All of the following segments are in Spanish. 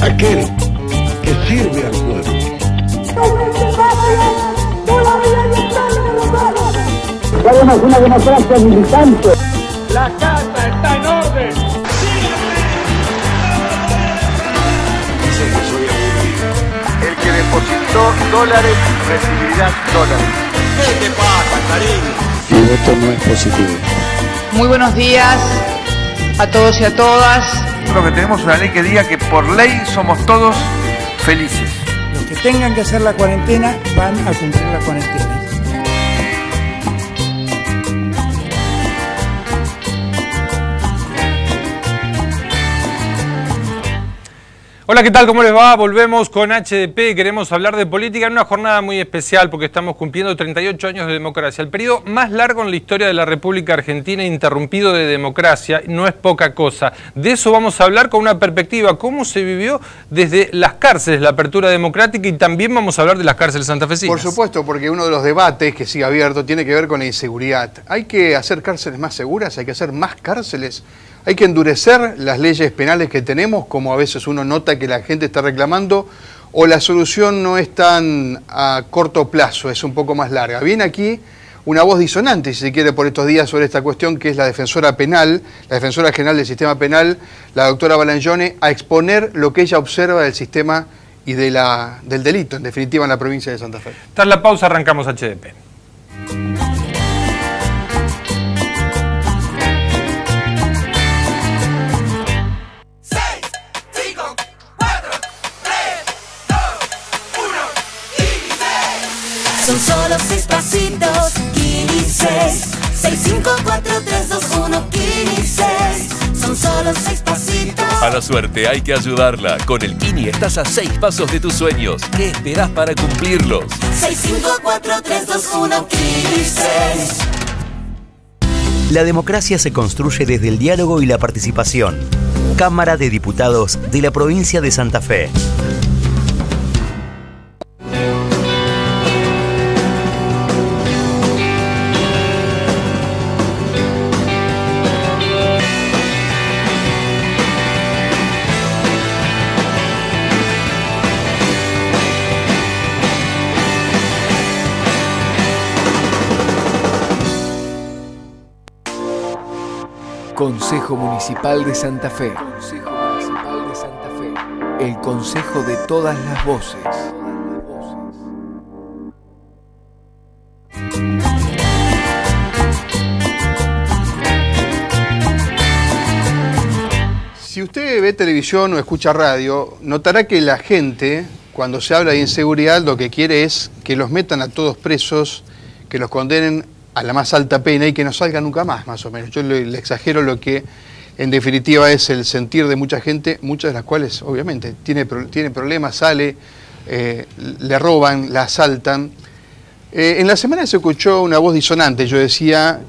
aquel que sirve al pueblo. Queremos una democracia militante. La casa está en orden. Dice que soy aburrido. El que depositó dólares recibirá dólares. ¿Qué te pasa, cariño? Mi voto no es positivo. Muy buenos días a todos y a todas. Lo que tenemos una ley que diga que por ley somos todos felices. Los que tengan que hacer la cuarentena van a cumplir la cuarentena. Hola, ¿qué tal? ¿Cómo les va? Volvemos con HDP. Queremos hablar de política en una jornada muy especial porque estamos cumpliendo 38 años de democracia. El periodo más largo en la historia de la República Argentina interrumpido de democracia. No es poca cosa. De eso vamos a hablar con una perspectiva. ¿Cómo se vivió desde las cárceles la apertura democrática? Y también vamos a hablar de las cárceles santafesinas. Por supuesto, porque uno de los debates que sigue abierto tiene que ver con la inseguridad. ¿Hay que hacer cárceles más seguras? ¿Hay que hacer más cárceles? ¿Hay que endurecer las leyes penales que tenemos, como a veces uno nota que la gente está reclamando, o la solución no es tan a corto plazo, es un poco más larga? Viene aquí una voz disonante, si se quiere, por estos días sobre esta cuestión, que es la defensora penal, la defensora general del sistema penal, la doctora Balagnone, a exponer lo que ella observa del sistema y del delito, en definitiva, en la provincia de Santa Fe. Tras la pausa arrancamos HDP. Son solo 6 pasitos, Kini 6. 6, 5, 4, 3, 2, 1, Kini 6. Son solo 6 pasitos. A la suerte hay que ayudarla. Con el Kini estás a 6 pasos de tus sueños. ¿Qué esperás para cumplirlos? 6, 5, 4, 3, 2, 1, Kini 6. La democracia se construye desde el diálogo y la participación. Cámara de Diputados de la provincia de Santa Fe. Consejo Municipal de Santa Fe. Consejo Municipal de Santa Fe. El consejo de todas las voces. Si usted ve televisión o escucha radio, notará que la gente, cuando se habla de inseguridad, lo que quiere es que los metan a todos presos, que los condenen a la más alta pena y que no salga nunca más o menos. Yo le exagero lo que en definitiva es el sentir de mucha gente, muchas de las cuales obviamente tiene problemas, sale, le roban, la asaltan. En la semana se escuchó una voz disonante, yo decía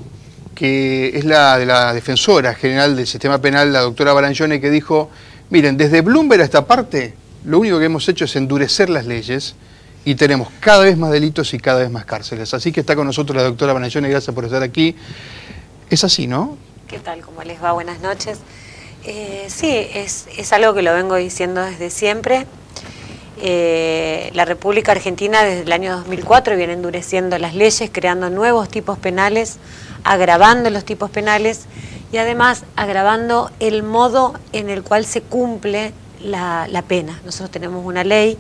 que es la de la defensora general del sistema penal, la doctora Balagnone, que dijo, miren, desde Bloomberg a esta parte, lo único que hemos hecho es endurecer las leyes y tenemos cada vez más delitos y cada vez más cárceles. Así que está con nosotros la doctora Balagnone, gracias por estar aquí. Es así, ¿no? ¿Qué tal? ¿Cómo les va? Buenas noches. Sí, es algo que lo vengo diciendo desde siempre. La República Argentina desde el año 2004 viene endureciendo las leyes, creando nuevos tipos penales, agravando los tipos penales y además agravando el modo en el cual se cumple la pena. Nosotros tenemos una ley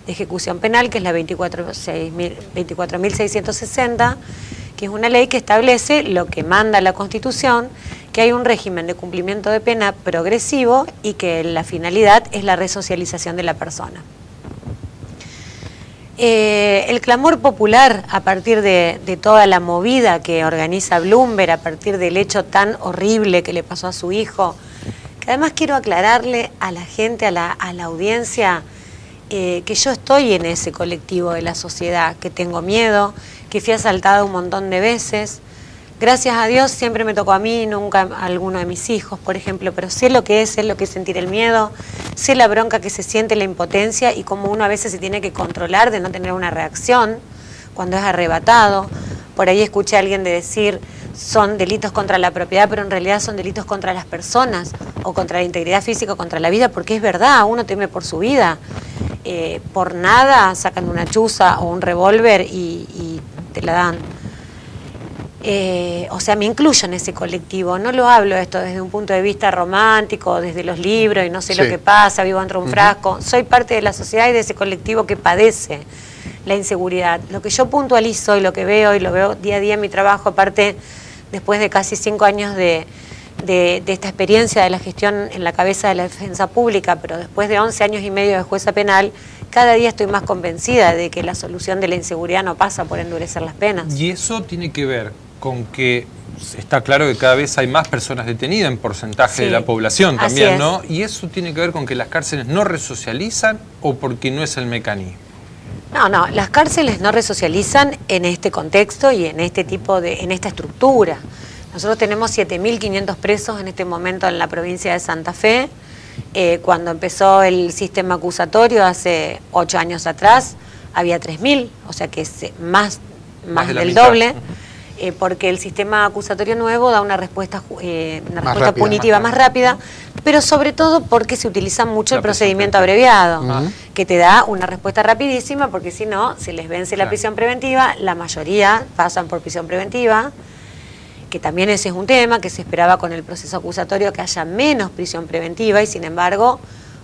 de ejecución penal, que es la 24.660, que es una ley que establece lo que manda la Constitución, que hay un régimen de cumplimiento de pena progresivo y que la finalidad es la resocialización de la persona. El clamor popular a partir de toda la movida que organiza Bloomberg, a partir del hecho tan horrible que le pasó a su hijo, que además quiero aclararle a la gente, a la audiencia, que yo estoy en ese colectivo de la sociedad, que tengo miedo, que fui asaltada un montón de veces. Gracias a Dios siempre me tocó a mí, nunca a alguno de mis hijos, por ejemplo, pero sé lo que es sentir el miedo, sé la bronca que se siente, la impotencia y cómo uno a veces se tiene que controlar de no tener una reacción cuando es arrebatado. Por ahí escuché a alguien decir, son delitos contra la propiedad, pero en realidad son delitos contra las personas, o contra la integridad física o contra la vida, porque es verdad, uno teme por su vida. Por nada sacan una chuza o un revólver y te la dan. O sea, me incluyo en ese colectivo, no lo hablo esto desde un punto de vista romántico, desde los libros y no sé lo que pasa, vivo dentro de un frasco. Soy parte de la sociedad y de ese colectivo que padece la inseguridad. Lo que yo puntualizo y lo que veo, y lo veo día a día en mi trabajo, aparte después de casi 5 años de esta experiencia de la gestión en la cabeza de la defensa pública, pero después de 11 años y medio de jueza penal, cada día estoy más convencida de que la solución de la inseguridad no pasa por endurecer las penas. Y eso tiene que ver con que está claro que cada vez hay más personas detenidas en porcentaje de la población también, ¿no? Y eso tiene que ver con que las cárceles no resocializan o porque no es el mecanismo. No, las cárceles no resocializan en este contexto y en este tipo en esta estructura. Nosotros tenemos 7.500 presos en este momento en la provincia de Santa Fe. Cuando empezó el sistema acusatorio hace 8 años atrás, había 3.000, o sea que es más del doble. Porque el sistema acusatorio nuevo da una respuesta punitiva más rápida, pero sobre todo porque se utiliza mucho el procedimiento abreviado, que te da una respuesta rapidísima, porque si no, se les vence la prisión preventiva, la mayoría pasan por prisión preventiva, que también ese es un tema, que se esperaba con el proceso acusatorio que haya menos prisión preventiva, y sin embargo,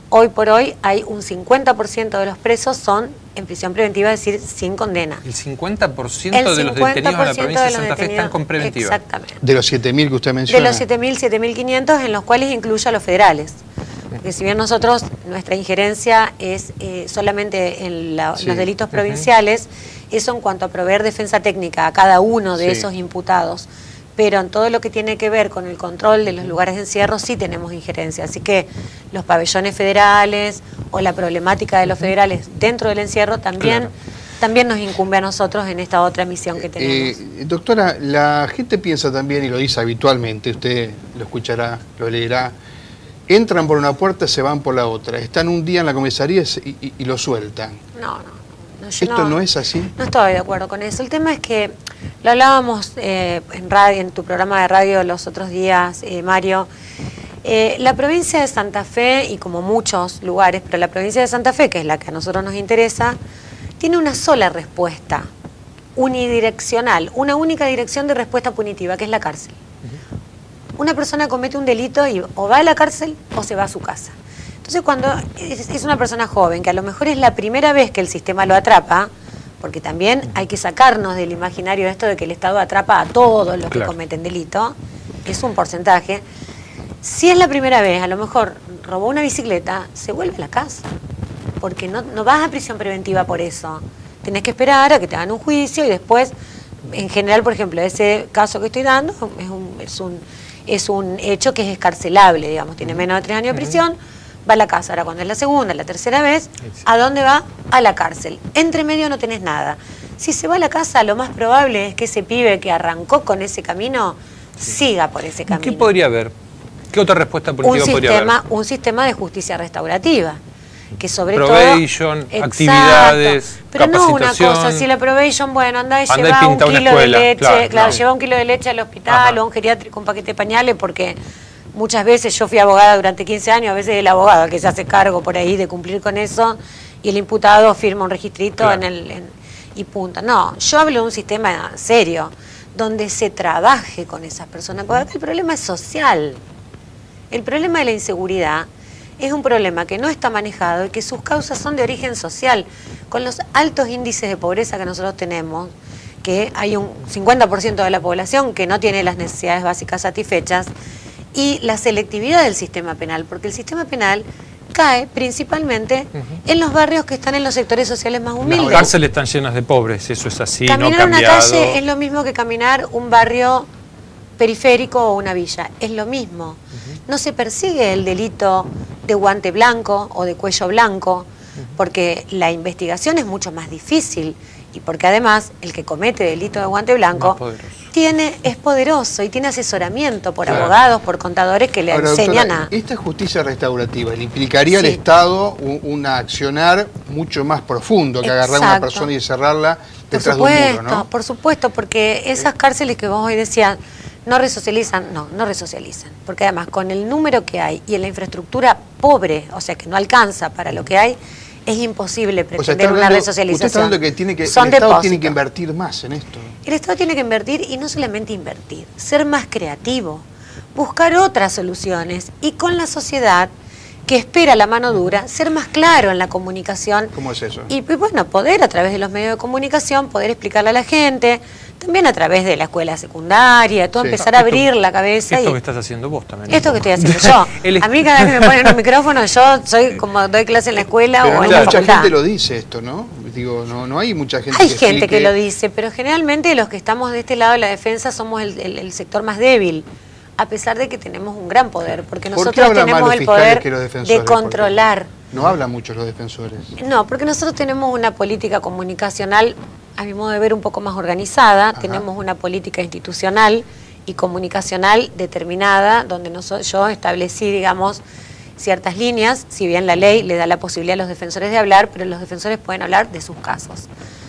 hoy por hoy hay un 50% de los presos son en prisión preventiva, es decir, sin condena. El 50% de los detenidos en la provincia de Santa Fe están con preventiva. Exactamente. De los 7.000 que usted menciona. De los 7.000, 7.500, en los cuales incluye a los federales. Porque si bien nosotros, nuestra injerencia es solamente en los delitos provinciales, eso en cuanto a proveer defensa técnica a cada uno de esos imputados. Pero en todo lo que tiene que ver con el control de los lugares de encierro sí tenemos injerencia. Así que los pabellones federales o la problemática de los federales dentro del encierro también nos incumbe a nosotros en esta otra misión que tenemos. Doctora, la gente piensa también, y lo dice habitualmente, usted lo escuchará, lo leerá, entran por una puerta, se van por la otra, están un día en la comisaría y lo sueltan. No, ¿Esto no es así? No estoy de acuerdo con eso. El tema es que lo hablábamos en radio, en tu programa de radio los otros días, Mario. La provincia de Santa Fe, y como muchos lugares, pero la provincia de Santa Fe, que es la que a nosotros nos interesa, tiene una sola respuesta, unidireccional, una única dirección de respuesta punitiva, que es la cárcel. Una persona comete un delito y o va a la cárcel o se va a su casa. Entonces, cuando es una persona joven, que a lo mejor es la primera vez que el sistema lo atrapa, porque también hay que sacarnos del imaginario esto de que el Estado atrapa a todos los que cometen delito, es un porcentaje. Si es la primera vez, a lo mejor robó una bicicleta, se vuelve a la casa, porque no vas a prisión preventiva por eso. Tenés que esperar a que te hagan un juicio y después, en general, por ejemplo, ese caso que estoy dando es un hecho que es escarcelable, digamos, tiene menos de 3 años de prisión, va a la casa. Ahora, cuando es la segunda, la tercera vez, ¿a dónde va? A la cárcel. Entre medio no tenés nada. Si se va a la casa, lo más probable es que ese pibe que arrancó con ese camino siga por ese camino. ¿Qué podría haber? ¿Qué otra respuesta punitiva podría haber? Un sistema de justicia restaurativa, que sobre probation, todo... actividades, pero capacitación. No una cosa, si la probation, bueno, anda y lleva un kilo de leche, lleva un kilo de leche al hospital o un geriátrico, un paquete de pañales, porque... Muchas veces yo fui abogada durante 15 años, a veces el abogado que se hace cargo por ahí de cumplir con eso y el imputado firma un registrito y punto. No, yo hablo de un sistema serio, donde se trabaje con esas personas, porque acá el problema es social. El problema de la inseguridad es un problema que no está manejado y que sus causas son de origen social. Con los altos índices de pobreza que nosotros tenemos, que hay un 50% de la población que no tiene las necesidades básicas satisfechas, y la selectividad del sistema penal, porque el sistema penal cae principalmente en los barrios que están en los sectores sociales más humildes. Las cárceles están llenas de pobres, eso es así, caminar no cambiado. Una calle es lo mismo que caminar un barrio periférico o una villa, es lo mismo. No se persigue el delito de guante blanco o de cuello blanco, porque la investigación es mucho más difícil y porque además el que comete delito de guante blanco es poderoso y tiene asesoramiento por abogados, por contadores que le enseñan doctora, esta justicia restaurativa le implicaría al Estado un accionar mucho más profundo que agarrar a una persona y cerrarla detrás de un muro, ¿no? Por supuesto, porque esas cárceles que vos hoy decías no resocializan, no resocializan, porque además con el número que hay y en la infraestructura pobre, o sea que no alcanza para lo que hay, es imposible pretender una resocialización. Usted está hablando que el Son Estado tiene que invertir más en esto. El Estado tiene que invertir y no solamente invertir, ser más creativo, buscar otras soluciones y con la sociedad que espera la mano dura, ser más claro en la comunicación. ¿Cómo es eso? Y bueno, poder a través de los medios de comunicación, poder explicarle a la gente, también a través de la escuela secundaria, todo empezar a abrir la cabeza. Esto que estás haciendo vos también. Esto que estoy haciendo yo. A mí cada vez que me ponen un micrófono, yo soy como doy clase en la escuela pero o no en la mucha facultad. gente lo dice esto, ¿no? Digo, no hay mucha gente Hay que gente explique. que lo dice, pero generalmente los que estamos de este lado de la defensa somos el sector más débil, a pesar de que tenemos un gran poder, porque nosotros tenemos el poder de controlar. No hablan mucho los defensores. No, porque nosotros tenemos una política comunicacional, a mi modo de ver, un poco más organizada, tenemos una política institucional y comunicacional determinada, donde yo establecí, digamos, ciertas líneas, si bien la ley le da la posibilidad a los defensores de hablar, pero los defensores pueden hablar de sus casos.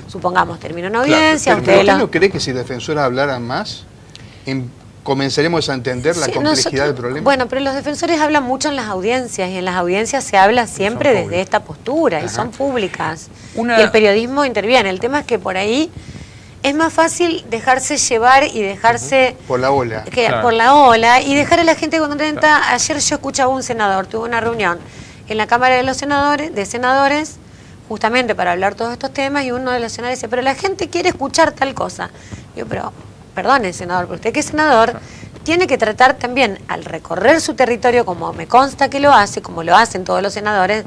Supongamos, termino una audiencia, claro, pero ¿usted no cree que si los defensores hablaran más, comenzaremos a entender la complejidad del problema? Bueno, pero los defensores hablan mucho en las audiencias, y en las audiencias se habla siempre desde esta postura, y son públicas. Y el periodismo interviene. El tema es que por ahí es más fácil dejarse llevar y dejarse... Por la ola. Por la ola, y dejar a la gente contenta. Ayer yo escuchaba a un senador, tuve una reunión en la Cámara de los Senadores, justamente para hablar todos estos temas, y uno de los senadores dice, pero la gente quiere escuchar tal cosa. Yo, pero... Perdone, senador, pero usted que es senador tiene que tratar también, al recorrer su territorio, como me consta que lo hace, como lo hacen todos los senadores,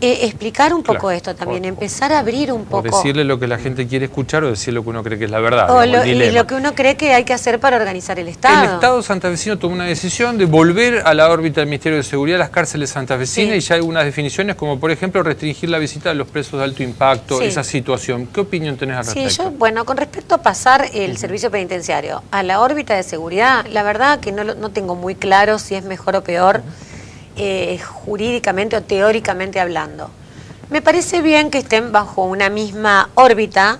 explicar un poco esto también, empezar a abrir un poco. O decirle lo que la gente quiere escuchar o decir lo que uno cree que es la verdad. O lo que uno cree que hay que hacer para organizar el Estado. El Estado santafesino tomó una decisión de volver a la órbita del Ministerio de Seguridad las cárceles santafesinas, y ya hay algunas definiciones como, por ejemplo, restringir la visita de los presos de alto impacto, esa situación. ¿Qué opinión tenés al respecto? Sí, bueno, con respecto a pasar el servicio penitenciario a la órbita de seguridad, la verdad que no tengo muy claro si es mejor o peor. Jurídicamente o teóricamente hablando. Me parece bien que estén bajo una misma órbita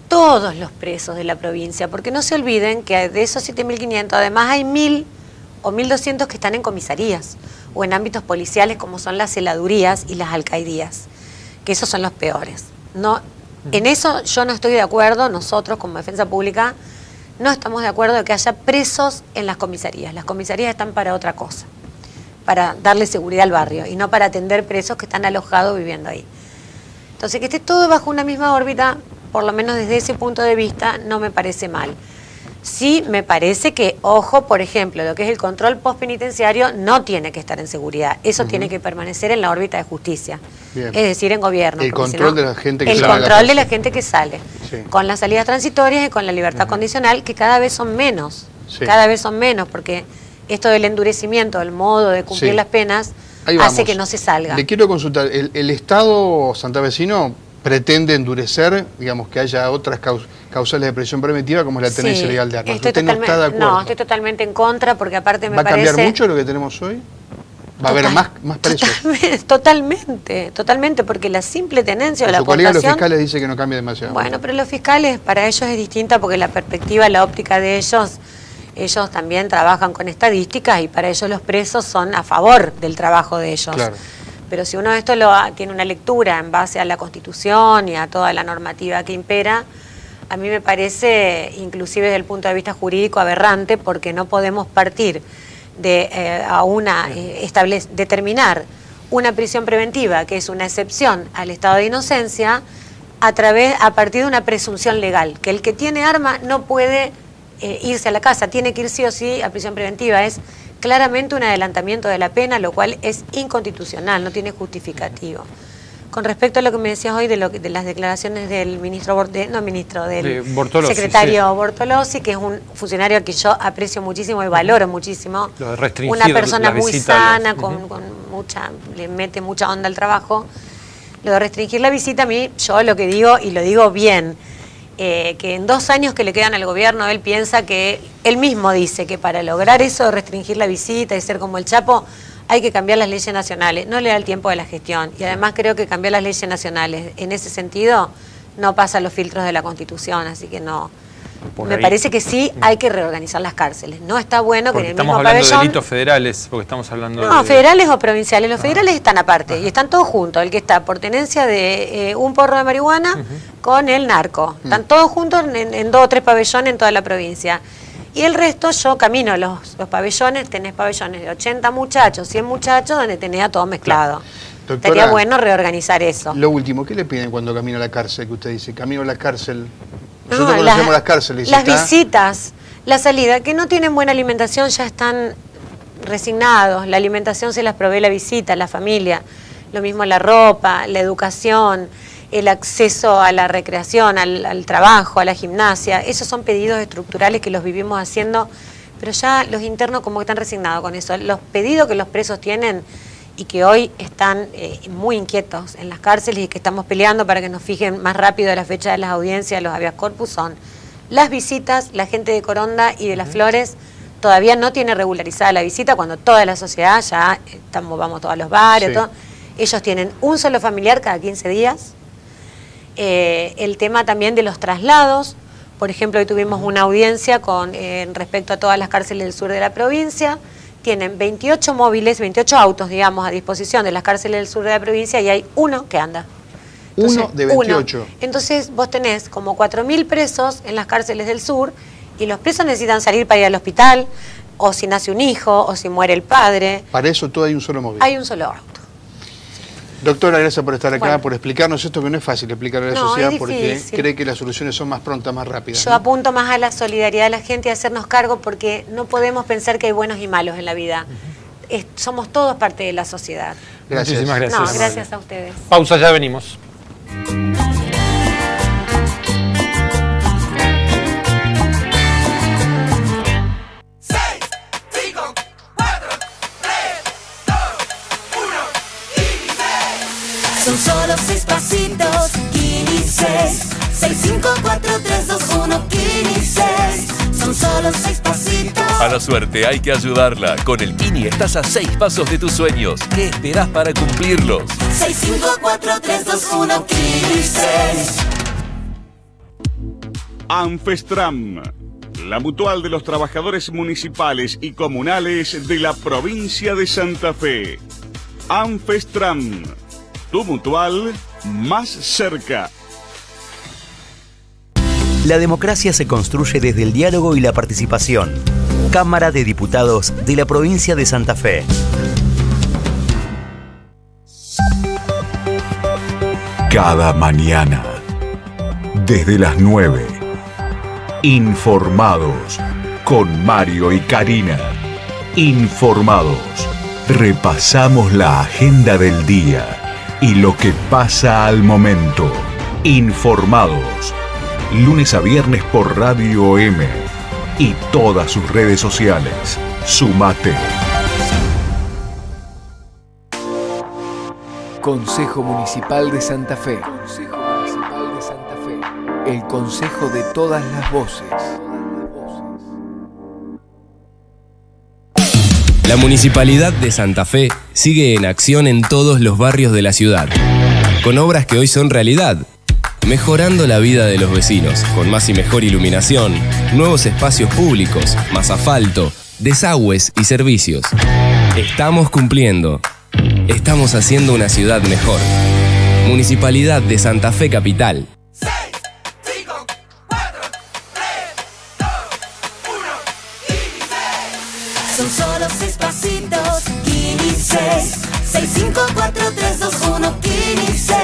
todos los presos de la provincia, porque no se olviden que de esos 7.500 además hay 1.000 o 1.200 que están en comisarías o en ámbitos policiales como son las celadurías y las alcaidías, que esos son los peores. En eso yo no estoy de acuerdo, nosotros como Defensa Pública no estamos de acuerdo de que haya presos en las comisarías. Las comisarías están para otra cosa, para darle seguridad al barrio y no para atender presos que están alojados viviendo ahí. Entonces, que esté todo bajo una misma órbita, por lo menos desde ese punto de vista, no me parece mal. Sí me parece que, ojo, por ejemplo, lo que es el control postpenitenciario no tiene que estar en seguridad. Eso tiene que permanecer en la órbita de justicia. Bien. Es decir, en gobierno. El control de la gente que sale. El control de la gente que sale. Sí. Con las salidas transitorias y con la libertad condicional, que cada vez son menos. Sí. Cada vez son menos, porque esto del endurecimiento, el modo de cumplir las penas, hace que no se salga. Le quiero consultar, ¿el Estado santafesino pretende endurecer, digamos, que haya otras causales de prisión preventiva como la tenencia ilegal de armas? ¿Usted no está de acuerdo? No, estoy totalmente en contra, porque aparte me parece... ¿Va a cambiar mucho lo que tenemos hoy? ¿Va a haber más presos? Totalmente, porque la simple tenencia o la aportación... Su colega de los fiscales dice que no cambia demasiado. Bueno, pero los fiscales, para ellos es distinta, porque la perspectiva, la óptica de ellos también trabajan con estadísticas y para ellos los presos son a favor del trabajo de ellos. Claro. Pero si uno esto tiene una lectura en base a la Constitución y a toda la normativa que impera, a mí me parece, inclusive desde el punto de vista jurídico, aberrante, porque no podemos partir de determinar una prisión preventiva, que es una excepción al estado de inocencia, a partir de una presunción legal, que el que tiene arma no puede irse a la casa, tiene que ir sí o sí a prisión preventiva. Es claramente un adelantamiento de la pena, lo cual es inconstitucional, no tiene justificativo. Con respecto a lo que me decías hoy de las declaraciones del secretario Bortolossi, que es un funcionario que yo aprecio muchísimo y valoro muchísimo, una persona muy sana, le mete mucha onda al trabajo. Lo de restringir la visita, a mí, yo lo que digo, y lo digo bien, que en 2 años que le quedan al gobierno, él piensa que, él mismo dice que para lograr eso de restringir la visita y ser como el Chapo, hay que cambiar las leyes nacionales. No le da el tiempo de la gestión. Y además creo que cambiar las leyes nacionales en ese sentido no pasa los filtros de la Constitución, así que no Me parece que sí hay que reorganizar las cárceles. No está bueno que en el mismo estamos hablando pabellón... de delitos federales, porque estamos hablando No, de... federales o provinciales. Los federales están aparte y están todos juntos. El que está por tenencia de un porro de marihuana con el narco. Están todos juntos en 2 o 3 pabellones en toda la provincia. Y el resto, yo camino los pabellones, tenés pabellones de 80 muchachos, 100 muchachos, donde tenés a todo mezclado. Doctora, estaría bueno reorganizar eso. Lo último, ¿qué le piden cuando camina a la cárcel? Que usted dice, camino a la cárcel. No, Nosotros conocemos las cárceles. Las visitas, la salida, que no tienen buena alimentación ya están resignados. La alimentación se las provee la visita, la familia. Lo mismo la ropa, la educación, el acceso a la recreación, al trabajo, a la gimnasia. Esos son pedidos estructurales que los vivimos haciendo, pero ya los internos como que están resignados con eso. Los pedidos que los presos tienen y que hoy están muy inquietos en las cárceles y que estamos peleando para que nos fijen más rápido la fecha de las audiencias, los habeas corpus, son las visitas. La gente de Coronda y de Las Flores todavía no tiene regularizada la visita, cuando toda la sociedad ya vamos todos a los bares, todo. Ellos tienen un solo familiar cada 15 días. El tema también de los traslados. Por ejemplo, hoy tuvimos una audiencia con respecto a todas las cárceles del sur de la provincia. Tienen 28 móviles, 28 autos, digamos, a disposición de las cárceles del sur de la provincia y hay uno que anda. Entonces, uno de 28. Entonces vos tenés como 4.000 presos en las cárceles del sur y los presos necesitan salir para ir al hospital, o si nace un hijo, o si muere el padre. Para eso todo hay un solo móvil. Hay un solo auto. Doctora, gracias por estar acá, por explicarnos esto que no es fácil explicarle a la sociedad porque cree que las soluciones son más prontas, más rápidas. Yo apunto más a la solidaridad de la gente y a hacernos cargo porque no podemos pensar que hay buenos y malos en la vida. Somos todos parte de la sociedad. Gracias. Muchísimas gracias. No, gracias a ustedes. Pausa, ya venimos. Son solo 6 pasitos, Kini 6. 6, 5, 4, 3, 2, 1, Kini 6. Son solo 6 pasitos. A la suerte hay que ayudarla. Con el Kini estás a 6 pasos de tus sueños. ¿Qué esperás para cumplirlos? 6, 5, 4, 3, 2, 1, Kini 6. Anfestram, la mutual de los trabajadores municipales y comunales de la provincia de Santa Fe. Anfestram, tu mutual más cerca. La democracia se construye desde el diálogo y la participación. Cámara de Diputados de la provincia de Santa Fe. Cada mañana, desde las 9, informados con Mario y Karina. Informados. Repasamos la agenda del día y lo que pasa al momento. Informados. Lunes a viernes por Radio M y todas sus redes sociales. Sumate. Consejo Municipal de Santa Fe. Consejo Municipal de Santa Fe. El consejo de todas las voces. La Municipalidad de Santa Fe sigue en acción en todos los barrios de la ciudad, con obras que hoy son realidad, mejorando la vida de los vecinos, con más y mejor iluminación, nuevos espacios públicos, más asfalto, desagües y servicios. Estamos cumpliendo. Estamos haciendo una ciudad mejor. Municipalidad de Santa Fe Capital. Son solo 6 pasitos, Kini 6. 6, 5, 4, 3, 2, 1, Kini 6.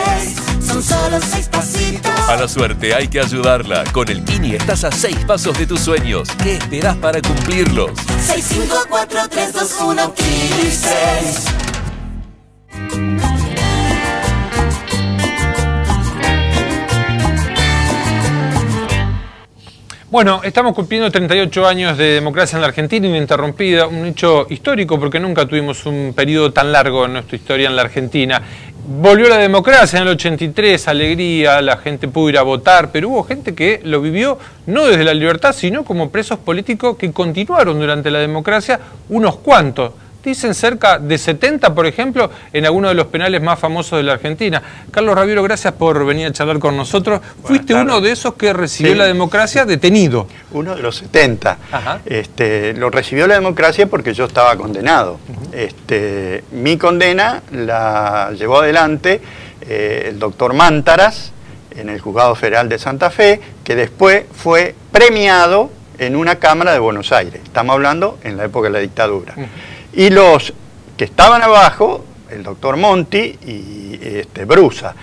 Son solo 6 pasitos. A la suerte hay que ayudarla. Con el Kini estás a 6 pasos de tus sueños. ¿Qué esperás para cumplirlos? 6, 5, 4, 3, 2, 1, Kini 6. Bueno, estamos cumpliendo 38 años de democracia en la Argentina, ininterrumpida, un hecho histórico porque nunca tuvimos un periodo tan largo en nuestra historia en la Argentina. Volvió la democracia en el 83, alegría, la gente pudo ir a votar, pero hubo gente que lo vivió no desde la libertad, sino como presos políticos que continuaron durante la democracia, unos cuantos. dicen cerca de 70, por ejemplo, en algunos de los penales más famosos de la Argentina. Carlos Raviero, gracias por venir a charlar con nosotros. Fuiste uno de esos que recibió la democracia detenido. Uno de los 70. Lo recibió la democracia porque yo estaba condenado. Mi condena la llevó adelante el doctor Mántaras en el Juzgado Federal de Santa Fe, que después fue premiado en una Cámara de Buenos Aires. Estamos hablando en la época de la dictadura. Y los que estaban abajo, el doctor Monti y Brusa.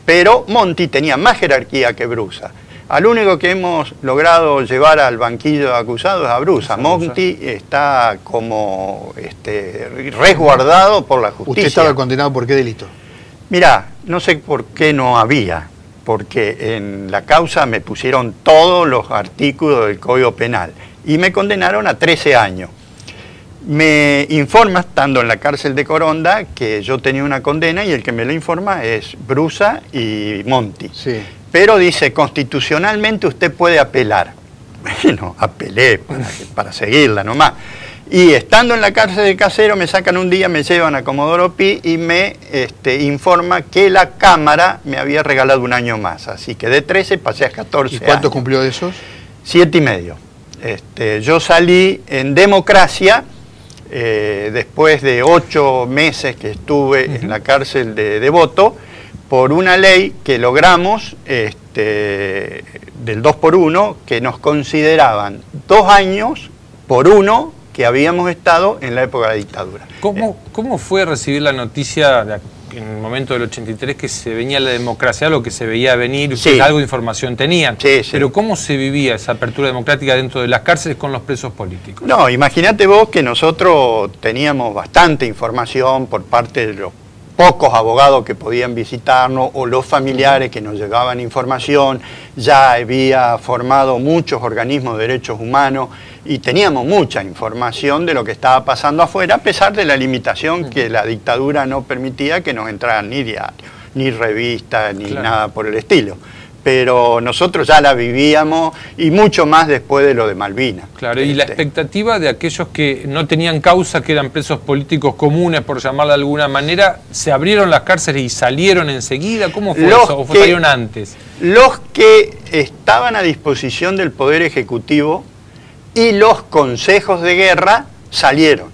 Pero Monti tenía más jerarquía que Brusa. Al único que hemos logrado llevar al banquillo de acusados es a Brusa. Monti está como resguardado por la justicia. ¿Usted estaba condenado por qué delito? Mirá, no sé por qué no había, porque en la causa me pusieron todos los artículos del Código Penal y me condenaron a 13 años. Me informa, estando en la cárcel de Coronda, que yo tenía una condena y el que me lo informa es Brusa y Monti. Sí. Pero dice, constitucionalmente usted puede apelar. Bueno, apelé para seguirla nomás. Y estando en la cárcel de Casero me sacan un día, me llevan a Comodoro Pi y me informa que la Cámara me había regalado un año más. Así que de 13 pasé a 14 ¿Y cuántos años. cumplió de esos? 7 y medio. Yo salí en democracia después de 8 meses que estuve en la cárcel de Devoto por una ley que logramos del 2 por 1 que nos consideraban 2 años por 1 que habíamos estado en la época de la dictadura. ¿Cómo fue recibir la noticia en el momento del 83 que se venía la democracia, algo que se veía venir, Sí. algo de información tenían? Sí, sí. Pero ¿cómo se vivía esa apertura democrática dentro de las cárceles con los presos políticos? No, imagínate vos que nosotros teníamos bastante información por parte de los pocos abogados que podían visitarnos o los familiares que nos llevaban información. Ya había formado muchos organismos de derechos humanos y teníamos mucha información de lo que estaba pasando afuera, a pesar de la limitación que la dictadura no permitía que nos entraran ni diarios, ni revistas, ni nada por el estilo. Pero nosotros ya la vivíamos y mucho más después de lo de Malvinas. Claro, y la expectativa de aquellos que no tenían causa, que eran presos políticos comunes, por llamarla de alguna manera, ¿se abrieron las cárceles y salieron enseguida? ¿Cómo fue eso? ¿O salieron antes? Los que estaban a disposición del Poder Ejecutivo y los consejos de guerra salieron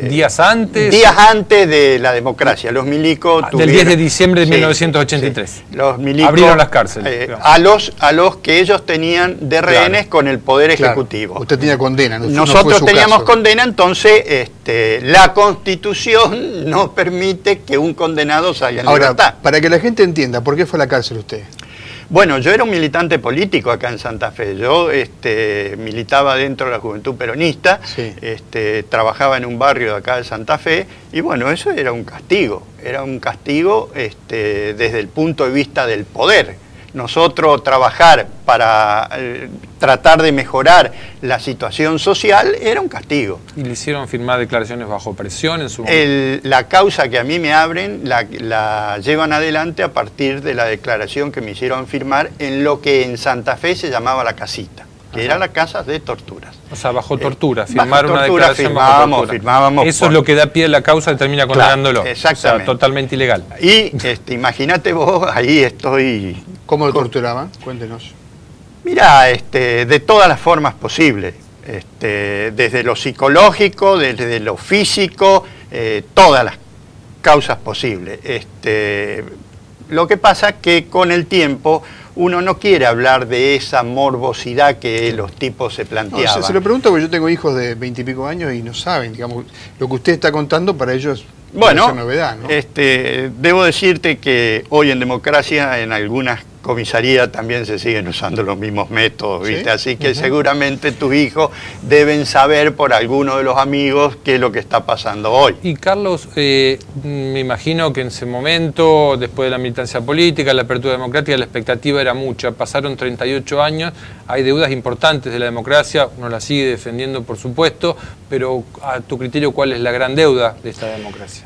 días antes de la democracia. Los milicos del 10 de diciembre de 1983. Sí. Los milicos abrieron las cárceles. A los que ellos tenían de rehenes con el Poder Ejecutivo. Usted tenía condena. Nosotros teníamos condena, entonces la Constitución no permite que un condenado salga en libertad. Para que la gente entienda, ¿por qué fue a la cárcel usted? Bueno, yo era un militante político acá en Santa Fe. Yo militaba dentro de la Juventud Peronista, trabajaba en un barrio de acá de Santa Fe, y bueno, eso era un castigo desde el punto de vista del poder. Nosotros trabajar para tratar de mejorar la situación social era un castigo. ¿Y le hicieron firmar declaraciones bajo presión en su momento? La causa que a mí me abren la llevan adelante a partir de la declaración que me hicieron firmar en lo que en Santa Fe se llamaba la casita, que era la casa de torturas. O sea, bajo tortura, firmar una declaración firmábamos. Eso es lo que da pie a la causa y termina condenándolo. Claro, exactamente. O sea, totalmente ilegal. Y imagínate vos, ahí estoy... ¿Cómo lo torturaban? Cuéntenos. Mirá, de todas las formas posibles. Desde lo psicológico, desde lo físico, todas las causas posibles. Lo que pasa es que con el tiempo uno no quiere hablar de esa morbosidad que los tipos se planteaban. No, se lo pregunto porque yo tengo hijos de 20 y pico años y no saben, digamos, lo que usted está contando para ellos bueno, es una novedad, ¿no? Debo decirte que hoy en democracia en algunas comisarías también se siguen usando los mismos métodos, ¿viste? ¿Sí? Así que seguramente tus hijos deben saber por alguno de los amigos qué es lo que está pasando hoy. Y Carlos, me imagino que en ese momento, después de la militancia política, la apertura democrática, la expectativa era mucha. Pasaron 38 años, hay deudas importantes de la democracia, uno la sigue defendiendo por supuesto, pero a tu criterio, ¿cuál es la gran deuda de esta democracia?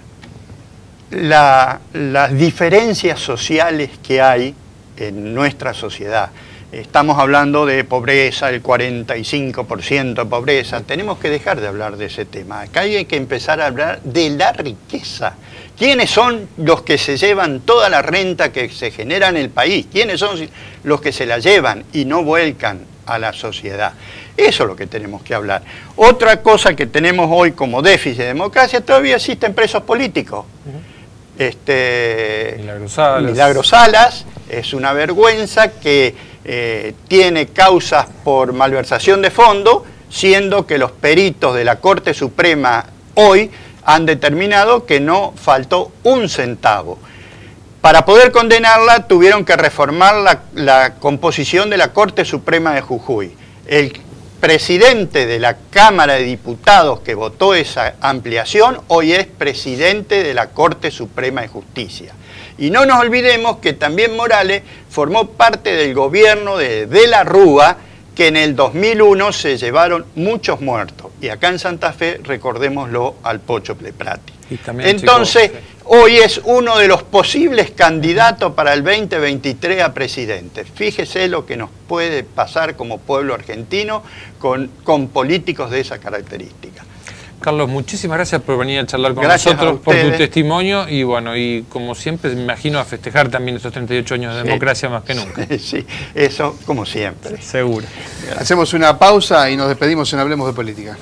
Las diferencias sociales que hay en nuestra sociedad, estamos hablando de pobreza, el 45% de pobreza. Tenemos que dejar de hablar de ese tema. Acá hay que empezar a hablar de la riqueza. ¿Quiénes son los que se llevan toda la renta que se genera en el país? ¿Quiénes son los que se la llevan y no vuelcan a la sociedad? Eso es lo que tenemos que hablar. Otra cosa que tenemos hoy como déficit de democracia, todavía existen presos políticos. Milagro Salas es una vergüenza que tiene causas por malversación de fondo, siendo que los peritos de la Corte Suprema hoy han determinado que no faltó un centavo. Para poder condenarla tuvieron que reformar la composición de la Corte Suprema de Jujuy. El presidente de la Cámara de Diputados que votó esa ampliación hoy es presidente de la Corte Suprema de Justicia. Y no nos olvidemos que también Morales formó parte del gobierno de la Rúa, que en el 2001 se llevaron muchos muertos. Y acá en Santa Fe, recordémoslo al Pocho Pleprati. Entonces, hoy es uno de los posibles candidatos para el 2023 a presidente. Fíjese lo que nos puede pasar como pueblo argentino con políticos de esa característica. Carlos, muchísimas gracias por venir a charlar con nosotros, por tu testimonio y bueno, y como siempre me imagino a festejar también estos 38 años de democracia más que nunca. Sí, eso como siempre. Seguro. Hacemos una pausa y nos despedimos en Hablemos de Política.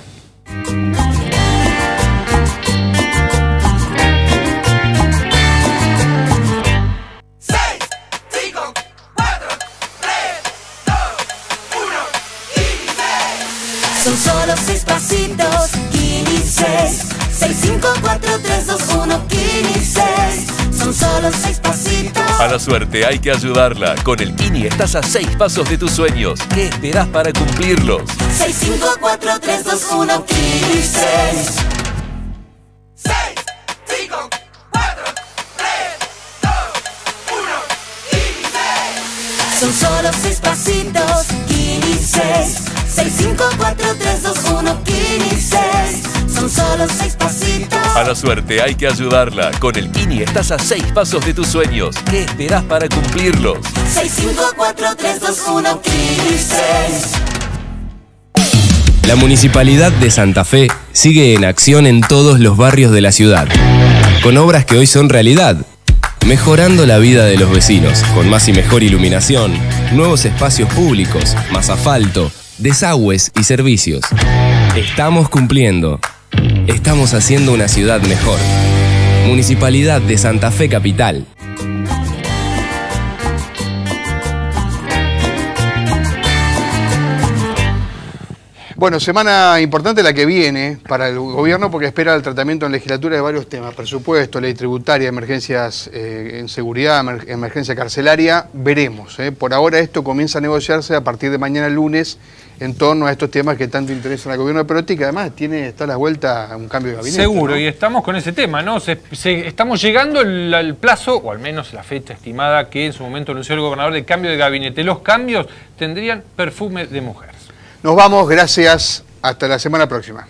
Son solo 6 pasitos, Kini 6. 6, 5, 4, 3, 2, 1, Kini 6. Son solo 6 pasitos. A la suerte hay que ayudarla. Con el Kini estás a 6 pasos de tus sueños. ¿Qué esperás para cumplirlos? 6, 5, 4, 3, 2, 1, Kini 6. 6, 5, 4, 3, 2, 1, Kini 6. Son solo 6 pasitos, Kini 6. 6, 5, 4, 3, 2, 1, Kini 6. Son solo 6 pasitos. A la suerte hay que ayudarla. Con el Kini estás a 6 pasos de tus sueños. ¿Qué esperás para cumplirlos? 6, 5, 4, 3, 2, 1, Kini 6. La Municipalidad de Santa Fe sigue en acción en todos los barrios de la ciudad, con obras que hoy son realidad, mejorando la vida de los vecinos, con más y mejor iluminación, nuevos espacios públicos, más asfalto, desagües y servicios. Estamos cumpliendo. Estamos haciendo una ciudad mejor. Municipalidad de Santa Fe Capital. Bueno, semana importante la que viene para el gobierno porque espera el tratamiento en legislatura de varios temas. Presupuesto, ley tributaria, emergencias en seguridad, emergencia carcelaria. Veremos. Por ahora esto comienza a negociarse a partir de mañana lunes en torno a estos temas que tanto interesan al gobierno de Perotti, que además está a la vuelta a un cambio de gabinete. Seguro, ¿no? Y estamos con ese tema, ¿no? Estamos llegando al plazo, o al menos la fecha estimada que en su momento anunció el gobernador de cambio de gabinete. Los cambios tendrían perfume de mujer. Nos vamos, gracias, hasta la semana próxima.